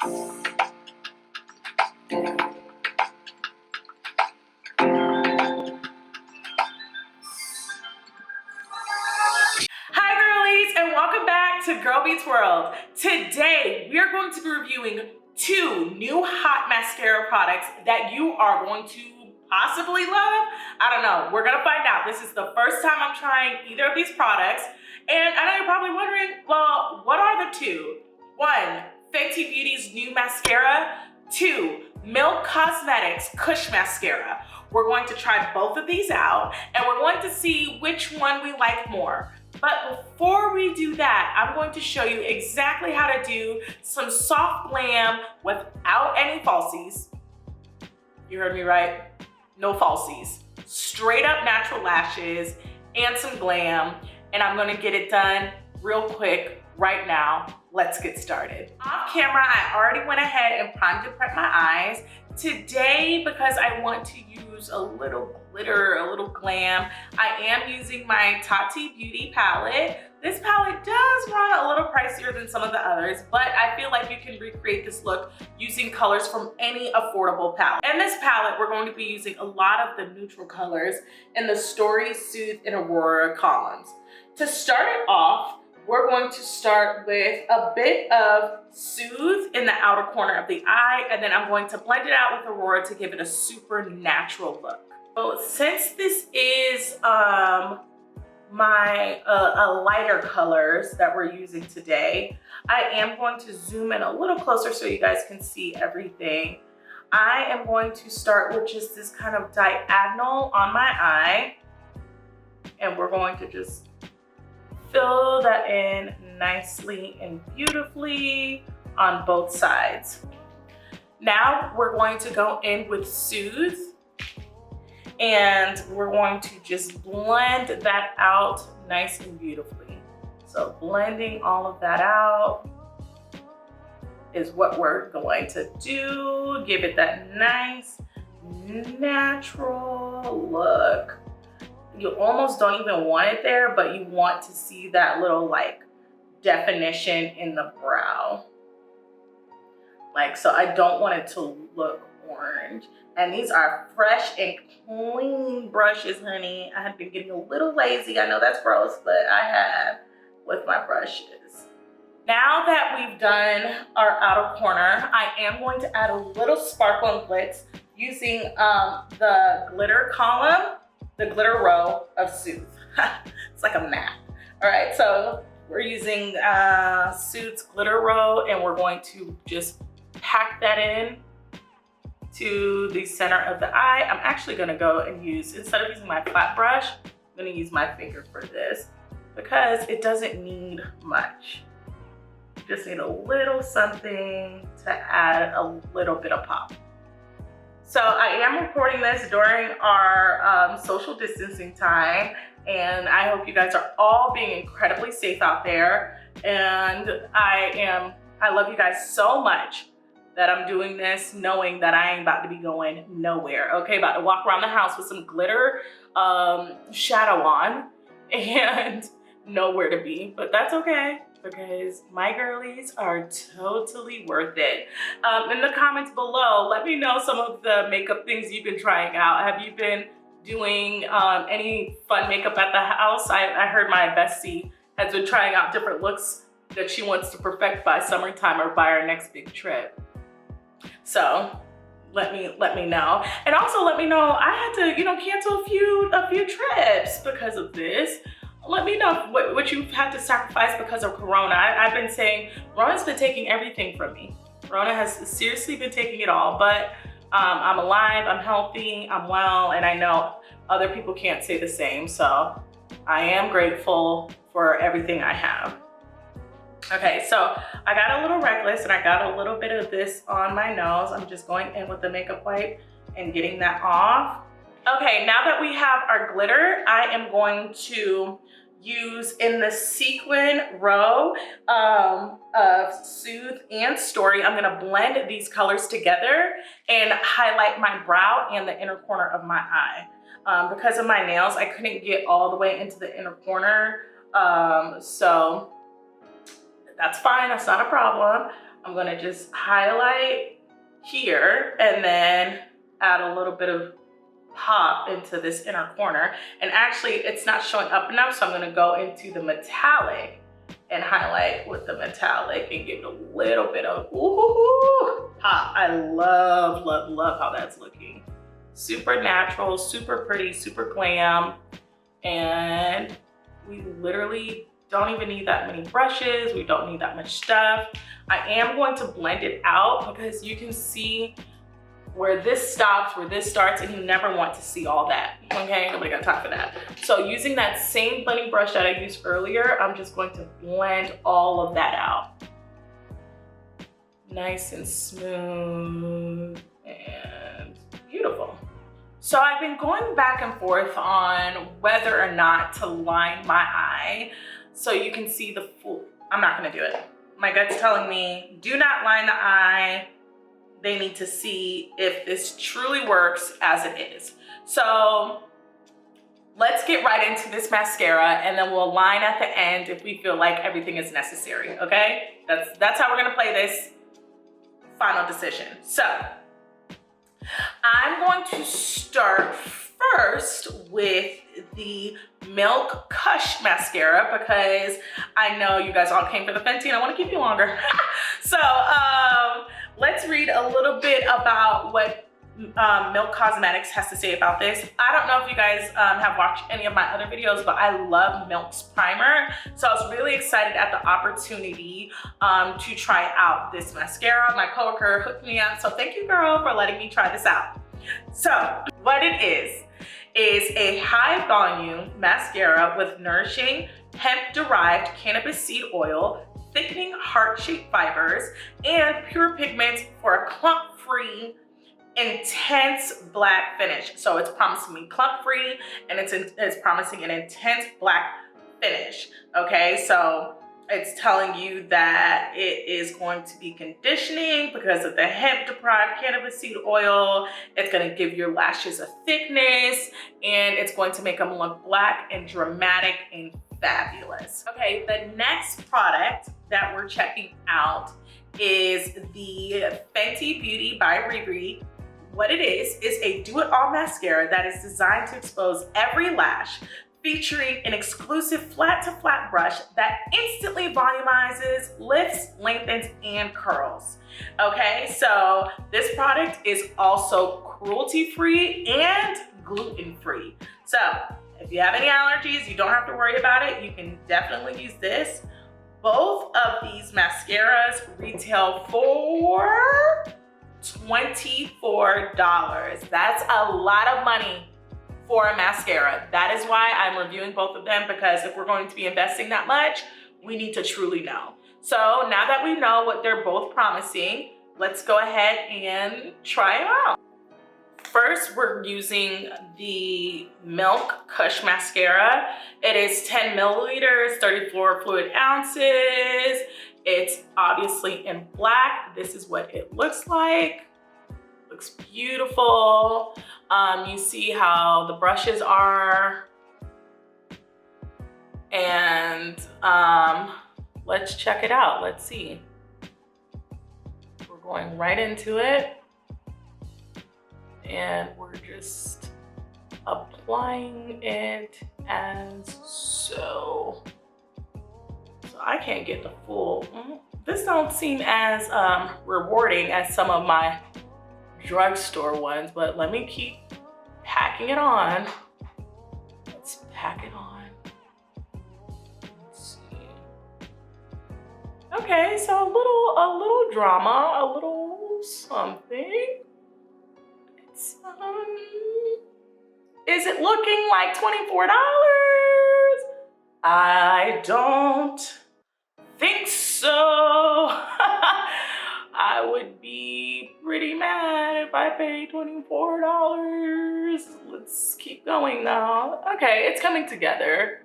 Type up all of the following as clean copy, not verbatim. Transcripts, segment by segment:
Hi girlies, and welcome back to Girl Beats World. Today we are going to be reviewing 2 new hot mascara products that you are going to possibly love. I don't know, we're gonna find out. This is the first time I'm trying either of these products, and I know you're probably wondering, well, what are the 2? 1, Fenty Beauty's new mascara. 2, Milk Cosmetics Kush mascara. We're going to try both of these out, and we're going to see which one we like more. But before we do that, I'm going to show you exactly how to do some soft glam without any falsies. You heard me right? No falsies. Straight up natural lashes and some glam. And I'm gonna get it done real quick right now. Let's get started. Off camera, I already went ahead and primed and prepped my eyes. Today, because I want to use a little glitter, a little glam, I am using my Fenty Beauty palette. This palette does run a little pricier than some of the others, but I feel like you can recreate this look using colors from any affordable palette. In this palette, we're going to be using a lot of the neutral colors in the Story, Soothe, and Aurora columns. To start it off, we're going to start with a bit of Soothe in the outer corner of the eye, and then I'm going to blend it out with Aurora to give it a super natural look. So since this is my lighter colors that we're using today, I am going to zoom in a little closer so you guys can see everything. I am going to start with just this kind of diagonal on my eye, and we're going to just fill that in nicely and beautifully on both sides. Now we're going to go in with Soothe, and we're going to just blend that out nice and beautifully. So blending all of that out is what we're going to do. Give it that nice, natural look. You almost don't even want it there, but you want to see that little like definition in the brow. Like, so I don't want it to look orange. And these are fresh and clean brushes, honey. I have been getting a little lazy. I know that's gross, but I have with my brushes. Now that we've done our outer corner, I am going to add a little sparkle and glitz using the glitter column, the glitter row of Soothe. It's like a map. All right, so we're using Soothe's glitter row, and we're going to just pack that in to the center of the eye. I'm actually gonna go and use, instead of using my flat brush, I'm gonna use my finger for this because it doesn't need much. You just need a little something to add a little bit of pop. So I am recording this during our social distancing time, and I hope you guys are all being incredibly safe out there. And I love you guys so much that I'm doing this knowing that I ain't about to be going nowhere. Okay, about to walk around the house with some glitter shadow on and nowhere to be, but that's okay, because my girlies are totally worth it. In the comments below, let me know some of the makeup things you've been trying out. Have you been doing any fun makeup at the house? I heard my bestie has been trying out different looks that she wants to perfect by summertime or by our next big trip. So let me know. And also let me know, I had to, cancel a few trips because of this. Let me know what you've had to sacrifice because of Corona. I've been saying Corona's been taking everything from me. Corona has seriously been taking it all, but I'm alive, I'm healthy, I'm well, and I know other people can't say the same. So I am grateful for everything I have. Okay, so I got a little reckless and I got a little bit of this on my nose. I'm just going in with the makeup wipe and getting that off. Okay, now that we have our glitter, I am going to use in the sequin row of Soothe and Story. I'm gonna blend these colors together and highlight my brow and the inner corner of my eye. Because of my nails, I couldn't get all the way into the inner corner. So that's fine, that's not a problem. I'm gonna just highlight here and then add a little bit of pop into this inner corner. And actually it's not showing up enough, so I'm gonna go into the metallic and highlight with the metallic and give it a little bit of ooh, pop. I love, love, love how that's looking. Super natural, super pretty, super glam. And we literally don't even need that many brushes. We don't need that much stuff. I am going to blend it out because you can see where this stops, where this starts, and you never want to see all that, okay? Nobody got time for that. So using that same blending brush that I used earlier, I'm just going to blend all of that out. Nice and smooth and beautiful. So I've been going back and forth on whether or not to line my eye so you can see the full, I'm not gonna do it. My gut's telling me, do not line the eye. They need to see if this truly works as it is. So let's get right into this mascara and then we'll line at the end if we feel like everything is necessary, okay? That's how we're gonna play this. Final decision. So I'm going to start first with the Milk Kush mascara because I know you guys all came for the Fenty and I want to keep you longer. So let's read a little bit about what Milk Cosmetics has to say about this. I don't know if you guys have watched any of my other videos, but I love Milk's primer. So I was really excited at the opportunity to try out this mascara. My coworker hooked me up. So thank you, girl, for letting me try this out. So what it is a high volume mascara with nourishing hemp-derived cannabis seed oil, thickening heart-shaped fibers, and pure pigments for a clump-free, intense black finish. So it's promising me clump-free and it's promising an intense black finish. Okay, so it's telling you that it is going to be conditioning because of the hemp-deprived cannabis seed oil. It's gonna give your lashes a thickness and it's going to make them look black and dramatic and fabulous. Okay, the next product that we're checking out is the Fenty Beauty by Riri. What it is a do-it-all mascara that is designed to expose every lash, featuring an exclusive flat-to-flat brush that instantly volumizes, lifts, lengthens, and curls. Okay, so this product is also cruelty-free and gluten-free. So if you have any allergies, you don't have to worry about it. You can definitely use this. Both of these mascaras retail for $24. That's a lot of money for a mascara. That is why I'm reviewing both of them, because if we're going to be investing that much, we need to truly know. So now that we know what they're both promising, let's go ahead and try them out. First, we're using the Milk Kush mascara. It is 10 milliliters, 34 fluid ounces. It's obviously in black. This is what it looks like. Looks beautiful. You see how the brushes are. And let's check it out. Let's see. We're going right into it. And we're just applying it as so. So I can't get the full. This don't seem as rewarding as some of my drugstore ones, but let me keep packing it on. Let's pack it on. Let's see. Okay, so a little drama, a little something. Is it looking like $24? I don't think so. I would be pretty mad if I paid $24. Let's keep going now. Okay, it's coming together.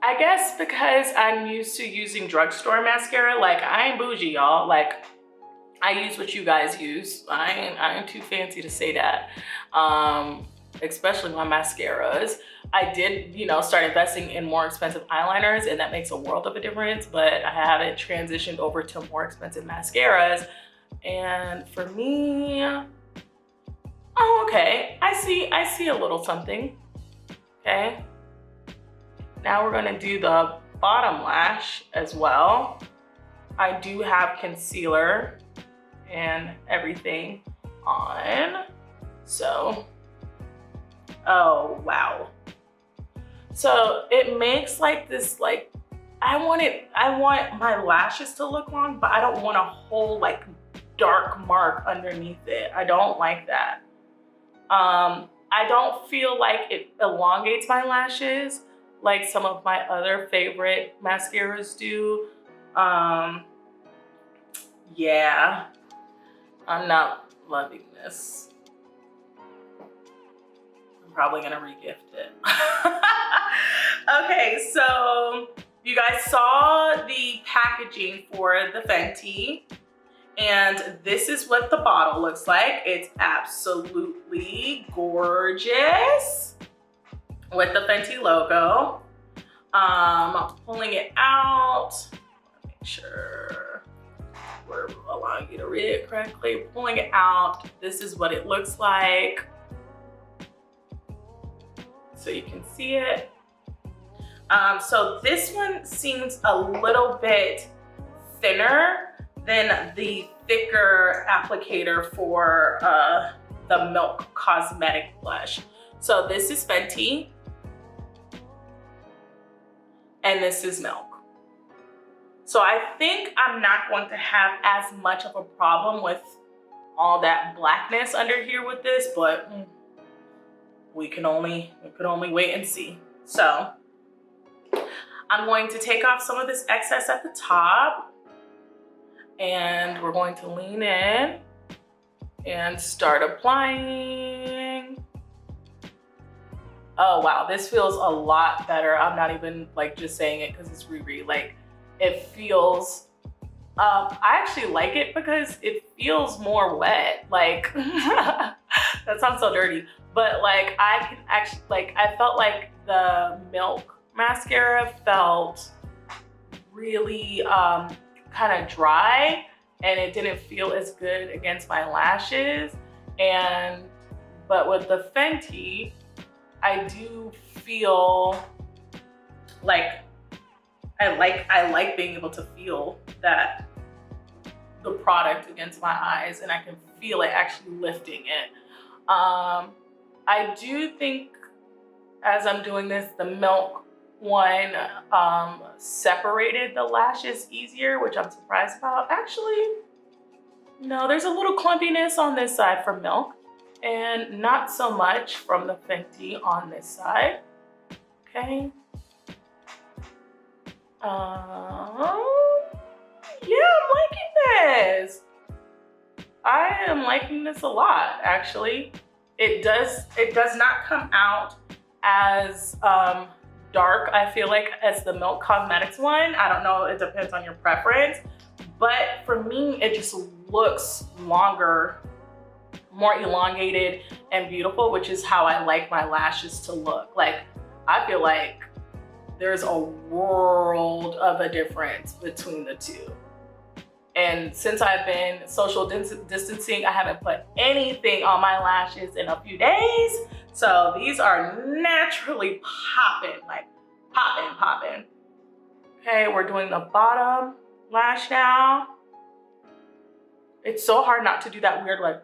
I guess because I'm used to using drugstore mascara, like I ain't bougie, y'all. Like I use what you guys use. I ain't too fancy to say that. especially my mascaras. I did, you know, start investing in more expensive eyeliners, and that makes a world of a difference, but I haven't transitioned over to more expensive mascaras. And for me, oh, okay, I see a little something, okay? Now we're gonna do the bottom lash as well. I do have concealer and everything on, so, oh, wow. So it makes like this, like, I want my lashes to look long, but I don't want a whole like dark mark underneath it. I don't like that. I don't feel like it elongates my lashes like some of my other favorite mascaras do. Yeah, I'm not loving this. I'm probably gonna regift it. Okay, so you guys saw the packaging for the Fenty, and this is what the bottle looks like. It's absolutely gorgeous with the Fenty logo. I'm pulling it out. Make sure we're allowing you to read it correctly. Pulling it out. This is what it looks like. So you can see it. So this one seems a little bit thinner than the thicker applicator for the Milk Cosmetic blush. So this is Fenty, and this is Milk. So I think I'm not going to have as much of a problem with all that blackness under here with this, but we can only wait and see. So I'm going to take off some of this excess at the top, and we're going to lean in and start applying. Oh wow, this feels a lot better. I'm not even like just saying it because it's Riri. Like it feels, I actually like it because it feels more wet. Like that sounds so dirty, but like I can actually, like I felt like the Milk mascara felt really kind of dry, and it didn't feel as good against my lashes. But with the Fenty, I do feel like I like being able to feel that the product against my eyes, and I can feel it actually lifting it. I do think as I'm doing this, the Milk one separated the lashes easier, which I'm surprised about. Actually, no, there's a little clumpiness on this side from Milk, and not so much from the Fenty on this side. Okay. Yeah, I'm liking this. I am liking this a lot, actually. It does not come out as dark, I feel like, as the Milk Cosmetics one. I don't know, it depends on your preference. But for me, it just looks longer, more elongated and beautiful, which is how I like my lashes to look. Like, I feel like there's a world of a difference between the two. And since I've been social distancing, I haven't put anything on my lashes in a few days. So these are naturally popping, like popping. Okay, we're doing the bottom lash now. It's so hard not to do that weird like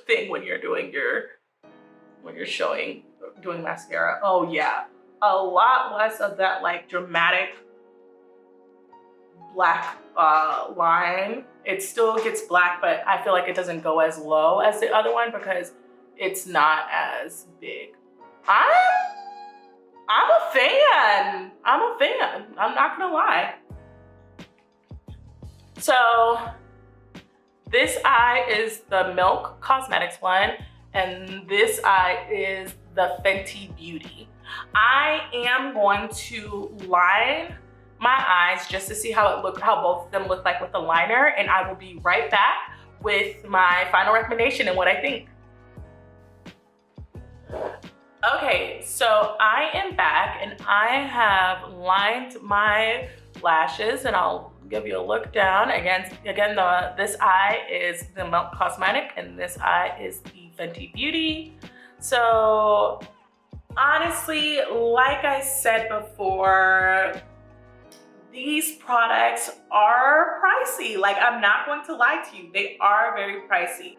thing when you're doing doing mascara. Oh yeah, a lot less of that like dramatic black line. It still gets black, but I feel like it doesn't go as low as the other one because it's not as big. I'm a fan. I'm not gonna lie. So this eye is the Milk Cosmetics one, and this eye is the Fenty Beauty. I am going to line my eyes just to see how both of them look like with the liner, and I will be right back with my final recommendation and what I think. Okay, so I am back and I have lined my lashes and I'll give you a look down. Again, this eye is the Milk Cosmetic and this eye is the Fenty Beauty. So honestly, like I said before, these products are pricey. Like, I'm not going to lie to you, they are very pricey.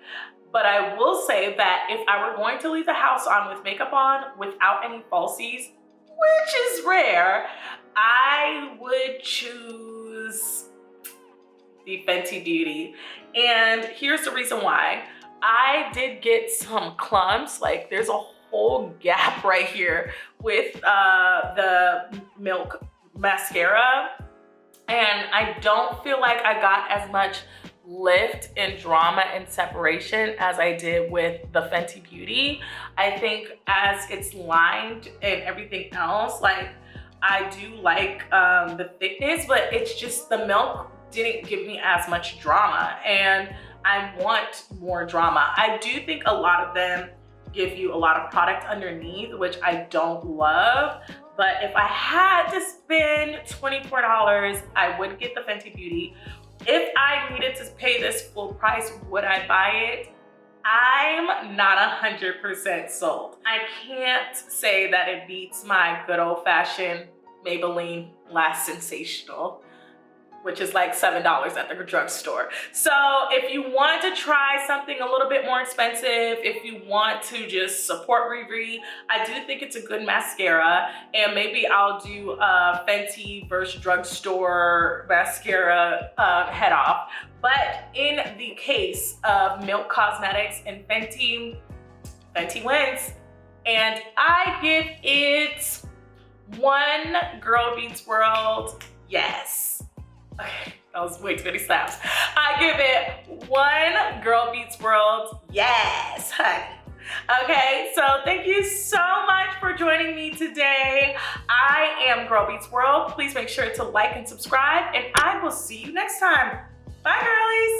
But I will say that if I were going to leave the house on with makeup on without any falsies, which is rare, I would choose the Fenty Beauty. And here's the reason why. I did get some clumps, like there's a whole gap right here with the Milk Mascara. And I don't feel like I got as much lift and drama and separation as I did with the Fenty Beauty. I think as it's lined and everything else, like I do like the thickness, but it's just the milk didn't give me as much drama and I want more drama. I do think a lot of them give you a lot of product underneath, which I don't love. But if I had to spend $24, I would get the Fenty Beauty. If I needed to pay this full price, would I buy it? I'm not 100% sold. I can't say that it beats my good old-fashioned Maybelline Last Sensational, which is like $7 at the drugstore. So if you want to try something a little bit more expensive, if you want to just support Riri, I do think it's a good mascara, and maybe I'll do a Fenty versus drugstore mascara head off. But in the case of Milk Cosmetics and Fenty, Fenty wins, and I give it one Girl Beats World yes. Okay, that was way too many slaps. I give it one Girl Beats World yes, honey. Okay, so thank you so much for joining me today. I am Girl Beats World. Please make sure to like and subscribe, and I will see you next time. Bye, girlies.